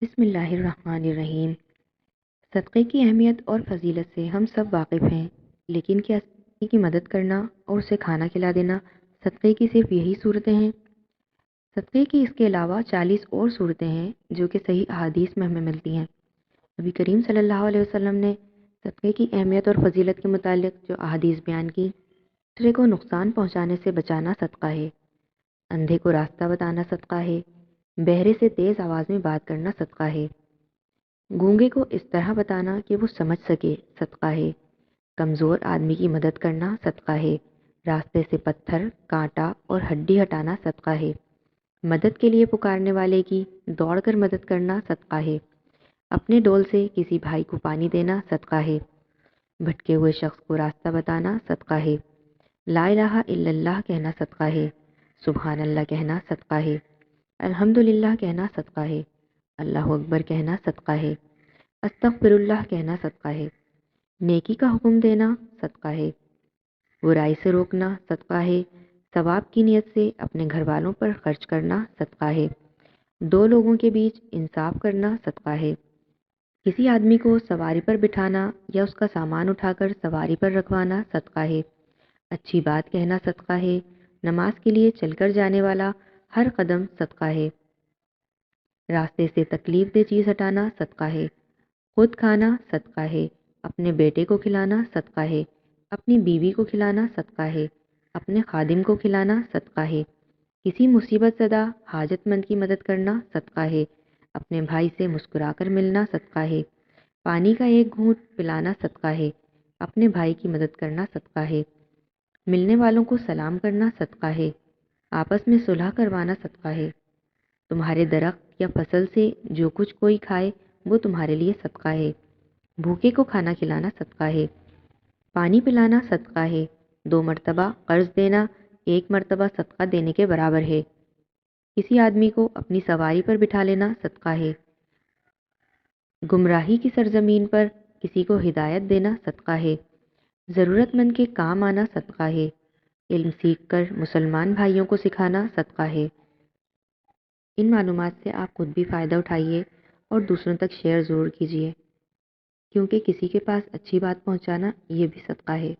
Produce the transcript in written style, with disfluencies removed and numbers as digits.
بسم اللہ الرحمن الرحیم۔ صدقے کی اہمیت اور فضیلت سے ہم سب واقف ہیں، لیکن کیا کسی کی مدد کرنا اور اسے کھانا کھلا دینا صدقے کی صرف یہی صورتیں ہیں؟ صدقے کی اس کے علاوہ 40 اور صورتیں ہیں جو کہ صحیح احادیث میں ہمیں ملتی ہیں۔ نبی کریم صلی اللہ علیہ وسلم نے صدقے کی اہمیت اور فضیلت کے متعلق جو احادیث بیان کی: دوسرے کو نقصان پہنچانے سے بچانا صدقہ ہے، اندھے کو راستہ بتانا صدقہ ہے، بہرے سے تیز آواز میں بات کرنا صدقہ ہے، گونگے کو اس طرح بتانا کہ وہ سمجھ سکے صدقہ ہے، کمزور آدمی کی مدد کرنا صدقہ ہے، راستے سے پتھر، کانٹا اور ہڈی ہٹانا صدقہ ہے، مدد کے لیے پکارنے والے کی دوڑ کر مدد کرنا صدقہ ہے، اپنے ڈول سے کسی بھائی کو پانی دینا صدقہ ہے، بھٹکے ہوئے شخص کو راستہ بتانا صدقہ ہے، لا الہ الا اللہ کہنا صدقہ ہے، سبحان اللہ کہنا صدقہ ہے، الحمدللہ کہنا صدقہ ہے، اللہ اکبر کہنا صدقہ ہے، استغفر اللہ کہنا صدقہ ہے، نیکی کا حکم دینا صدقہ ہے، برائی سے روکنا صدقہ ہے، ثواب کی نیت سے اپنے گھر والوں پر خرچ کرنا صدقہ ہے، دو لوگوں کے بیچ انصاف کرنا صدقہ ہے، کسی آدمی کو سواری پر بٹھانا یا اس کا سامان اٹھا کر سواری پر رکھوانا صدقہ ہے، اچھی بات کہنا صدقہ ہے، نماز کے لیے چل کر جانے والا ہر قدم صدقہ ہے، راستے سے تکلیف دہ چیز ہٹانا صدقہ ہے، خود کھانا صدقہ ہے، اپنے بیٹے کو کھلانا صدقہ ہے، اپنی بیوی کو کھلانا صدقہ ہے، اپنے خادم کو کھلانا صدقہ ہے، کسی مصیبت زدہ حاجت مند کی مدد کرنا صدقہ ہے، اپنے بھائی سے مسکرا کر ملنا صدقہ ہے، پانی کا ایک گھونٹ پلانا صدقہ ہے، اپنے بھائی کی مدد کرنا صدقہ ہے، ملنے والوں کو سلام کرنا صدقہ ہے، آپس میں صلح کروانا صدقہ ہے، تمہارے درخت یا فصل سے جو کچھ کوئی کھائے وہ تمہارے لیے صدقہ ہے، بھوکے کو کھانا کھلانا صدقہ ہے، پانی پلانا صدقہ ہے، 2 مرتبہ قرض دینا 1 مرتبہ صدقہ دینے کے برابر ہے، کسی آدمی کو اپنی سواری پر بٹھا لینا صدقہ ہے، گمراہی کی سرزمین پر کسی کو ہدایت دینا صدقہ ہے، ضرورت مند کے کام آنا صدقہ ہے، علم سیکھ کر مسلمان بھائیوں کو سکھانا صدقہ ہے۔ ان معلومات سے آپ خود بھی فائدہ اٹھائیے اور دوسروں تک شیئر ضرور کیجیے، کیونکہ کسی کے پاس اچھی بات پہنچانا یہ بھی صدقہ ہے۔